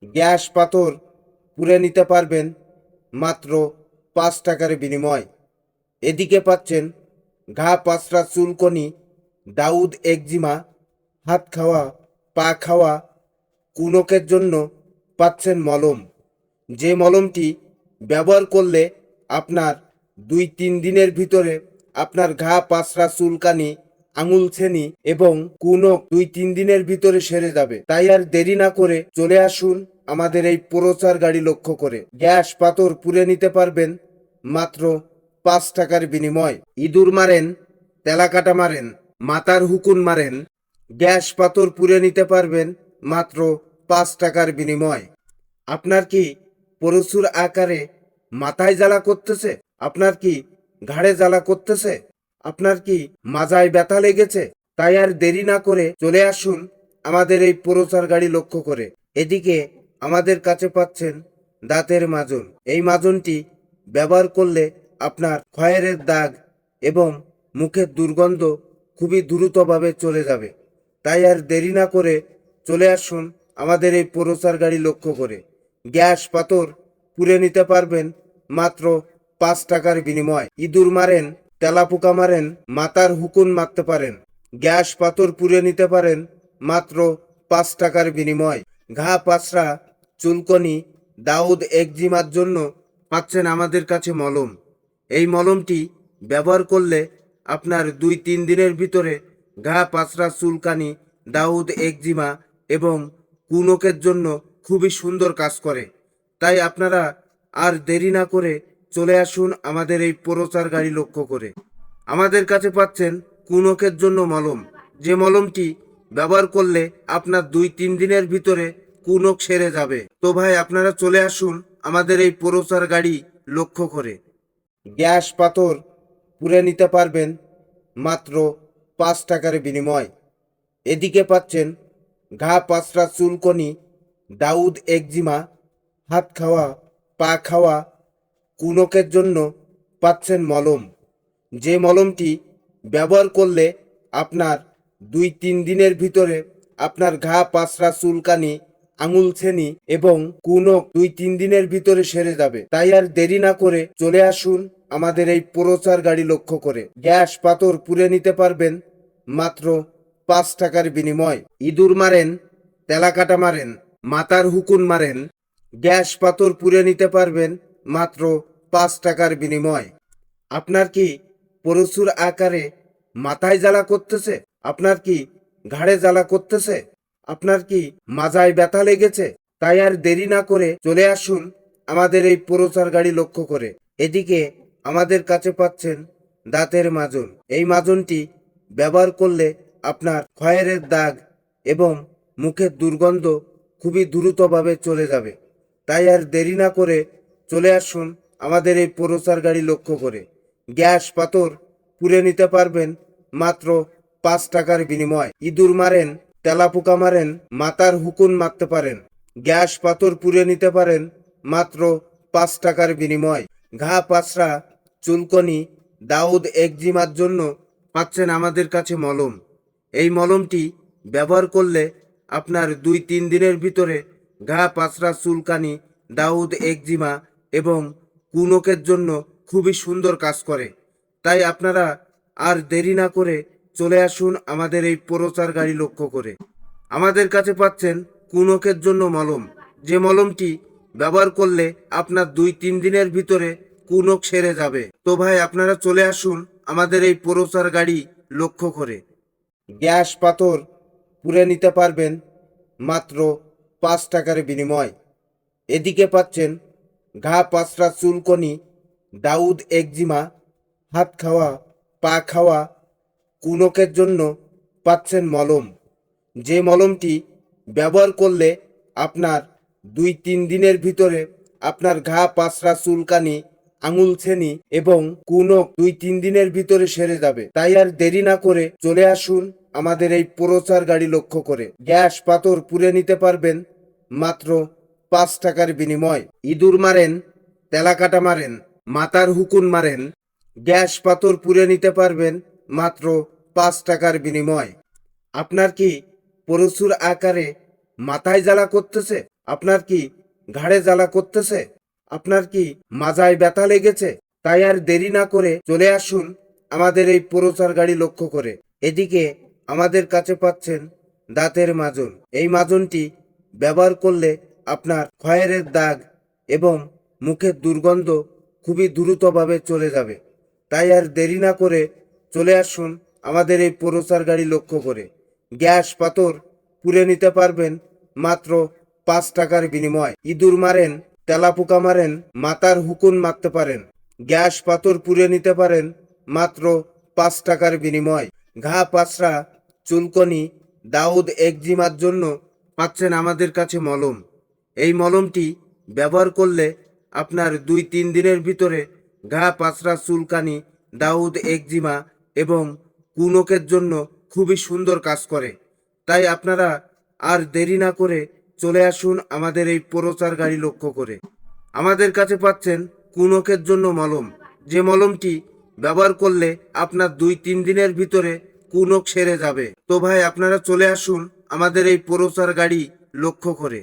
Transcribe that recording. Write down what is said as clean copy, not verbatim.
Gas পাথর পুড়ে নিতে পারবেন মাত্র 5 টাকার বিনিময়। এদিকে পাচ্ছেন ঘা পাঁচড়া চুলকনি, দাউদ একজিমা, হাত খাওয়া, পা খাওয়া, কুনকের জন্য পাচ্ছেন মলম। যে মলমটি ব্যবহার করলে আপনার 2-3 দিনের ভিতরে আপনার ঘা পাঁচড়া চুলকানি, আঙুল ছেনি এবং কুনক 2-3 দিনের ভিতরে সেরে যাবে। তাই আর দেরি না করে চলে আসুন আমাদের এই প্রচার গাড়ি লক্ষ্য করে। গ্যাস পাথর পুড়ে নিতে পারবেন মাত্র 5 টাকার বিনিময়। ইঁদুর মারেন, তেলাকাটা মারেন, মাথার হুকুন মারেন, গ্যাস পাথর পুড়ে নিতে পারবেন মাত্র 5 টাকার বিনিময়। আপনার কি প্রচুর আকারে মাথায় জ্বালা করতেছে? আপনার কি ঘাড়ে জ্বালা করতেছে? আপনার কি মাজায় ব্যথা লেগেছে? তাই আর দেরি না করে চলে আসুন আমাদের এই প্রচার গাড়ি লক্ষ্য করে। এদিকে আমাদের কাছে পাচ্ছেন দাঁতের মাজন। এই মাজনটি ব্যবহার করলে আপনার ক্ষয়ের দাগ এবং মুখের দুর্গন্ধ খুবই দ্রুতভাবে চলে যাবে। তাই আর দেরি না করে চলে আসুন আমাদের এই প্রচার গাড়ি লক্ষ্য করে। গ্যাস পাথর পুড়ে নিতে পারবেন মাত্র 5 টাকার বিনিময়। ইঁদুর মারেন, তেলাপোকা মারেন, মাথার হুকুন মারতে পারেন, গ্যাস পাথর পুড়ে নিতে পারেন মাত্র 5 টাকার বিনিময়। ঘা পাঁচড়া চুলকনি, দাউদ একজিমার জন্য পাচ্ছেন আমাদের কাছে মলম। এই মলমটি ব্যবহার করলে আপনার 2-3 দিনের ভিতরে ঘা পাঁচড়া চুলকানি, দাউদ একজিমা এবং কুনকের জন্য খুবই সুন্দর কাজ করে। তাই আপনারা আর দেরি না করে চলে আসুন আমাদের এই প্রচার গাড়ি লক্ষ্য করে। আমাদের কাছে পাচ্ছেন কুনকের জন্য মলম। যে মলমটি ব্যবহার করলে আপনার 2-3 দিনের ভিতরে কুনক সেরে যাবে। তো ভাই আপনারা চলে আসুন আমাদের এই প্রচার গাড়ি লক্ষ্য করে। গ্যাস পাথর পুড়ে নিতে পারবেন মাত্র 5 টাকার বিনিময়। এদিকে পাচ্ছেন ঘা পাঁচড়া চুলকনি, দাউদ একজিমা, হাত খাওয়া, পা খাওয়া, কুনকের জন্য পাচ্ছেন মলম। যে মলমটি ব্যবহার করলে আপনার 2-3 দিনের ভিতরে আপনার ঘা পাঁচড়া চুলকানি, আঙুল ছেনি এবং কুনক 2-3 দিনের ভিতরে সেরে যাবে। তাই আর দেরি না করে চলে আসুন আমাদের এই প্রচার গাড়ি লক্ষ্য করে। গ্যাস পাথর পুড়ে নিতে পারবেন মাত্র 5 টাকার বিনিময়। ইঁদুর মারেন, তেলাকাটা মারেন, মাথার হুকুন মারেন, গ্যাস পাথর পুড়ে নিতে পারবেন মাত্র 5 টাকার বিনিময়। আপনার কি প্রচুর আকারে মাথায় জ্বালা করতেছে? আপনার কি ঘাড়ে জ্বালা করতেছে? আপনার কি মাজায় ব্যথা লেগেছে? তাই আর দেরি না করে চলে আসুন আমাদের এই প্রচার গাড়ি লক্ষ্য করে। এদিকে আমাদের কাছে পাচ্ছেন দাঁতের মাজন। এই মাজনটি ব্যবহার করলে আপনার ক্ষয়ের দাগ এবং মুখের দুর্গন্ধ খুবই দ্রুতভাবে চলে যাবে। তাই আর দেরি না করে চলে আসুন আমাদের এই প্রচার গাড়ি লক্ষ্য করে। গ্যাস পাথর পুড়ে নিতে পারবেন মাত্র 5 টাকার বিনিময়। ইঁদুর মারেন, তেলাপোকা মারেন, মাথার হুকুন মারতে পারেন, গ্যাস পাথর পুড়ে নিতে পারেন মাত্র 5 টাকার বিনিময়। ঘা পাঁচড়া চুলকনি, দাউদ একজিমার জন্য পাচ্ছেন আমাদের কাছে মলম। এই মলমটি ব্যবহার করলে আপনার 2-3 দিনের ভিতরে ঘা পাঁচড়া চুলকানি, দাউদ একজিমা এবং কুনকের জন্য খুবই সুন্দর কাজ করে। তাই আপনারা আর দেরি না করে চলে আসুন আমাদের এই প্রচার গাড়ি লক্ষ্য করে। আমাদের কাছে পাচ্ছেন কুনকের জন্য মলম। যে মলমটি ব্যবহার করলে আপনার 2-3 দিনের ভিতরে কুনক সেরে যাবে। তো ভাই আপনারা চলে আসুন আমাদের এই প্রচার গাড়ি লক্ষ্য করে। গ্যাস পাথর পুড়ে নিতে পারবেন মাত্র 5 টাকার বিনিময়। এদিকে পাচ্ছেন ঘা পাঁচড়া চুলকনি, দাউদ একজিমা, হাত খাওয়া, পা খাওয়া, কুনকের জন্য পাচ্ছেন মলম। যে মলমটি ব্যবহার করলে আপনার 2-3 দিনের ভিতরে আপনার ঘা পাঁচড়া চুলকানি, আঙুল ছেনি এবং কুনক 2-3 দিনের ভিতরে সেরে যাবে। তাই আর দেরি না করে চলে আসুন আমাদের এই প্রচার গাড়ি লক্ষ্য করে। গ্যাস পাথর পুড়ে নিতে পারবেন মাত্র 5 টাকার বিনিময়। ইঁদুর মারেন, তেলাকাটা মারেন, মাথার হুকুন মারেন, গ্যাস পাথর পুড়ে নিতে পারবেন মাত্র 5 টাকার বিনিময়। আপনার কি প্রচুর আকারে মাথায় জ্বালা করতেছে? আপনার কি ঘাড়ে জ্বালা করতেছে? আপনার কি মাজায় ব্যথা লেগেছে? তাই আর দেরি না করে চলে আসুন আমাদের এই প্রচার গাড়ি লক্ষ্য করে। এদিকে আমাদের কাছে পাচ্ছেন দাঁতের মাজন। এই মাজনটি ব্যবহার করলে আপনার ক্ষয়ের দাগ এবং মুখের দুর্গন্ধ খুবই দ্রুতভাবে চলে যাবে। তাই আর দেরি না করে চলে আসুন আমাদের এই প্রচার গাড়ি লক্ষ্য করে। গ্যাস পাথর পুড়ে নিতে পারবেন মাত্র 5 টাকার বিনিময়। ইঁদুর মারেন, তেলাপোকা মারেন, মাথার হুকুন মারতে পারেন, গ্যাস পাথর পুড়ে নিতে পারেন মাত্র 5 টাকার বিনিময়। ঘা পাসরা, চুলকনি, দাউদ একজিমার জন্য পাচ্ছেন আমাদের কাছে মলম। এই মলমটি ব্যবহার করলে আপনার 2-3 দিনের ভিতরে ঘা পাসরা, চুলকানি, দাউদ একজিমা এবং কুনকের জন্য খুবই সুন্দর কাজ করে। তাই আপনারা আর দেরি না করে চলে আসুন আমাদের এই প্রচার গাড়ি লক্ষ্য করে। আমাদের কাছে পাচ্ছেন কুনকের জন্য মলম, যে মলমটি ব্যবহার করলে আপনার 2-3 দিনের ভিতরে কুনক সেরে যাবে। তো ভাই আপনারা চলে আসুন আমাদের এই প্রচার গাড়ি লক্ষ্য করে।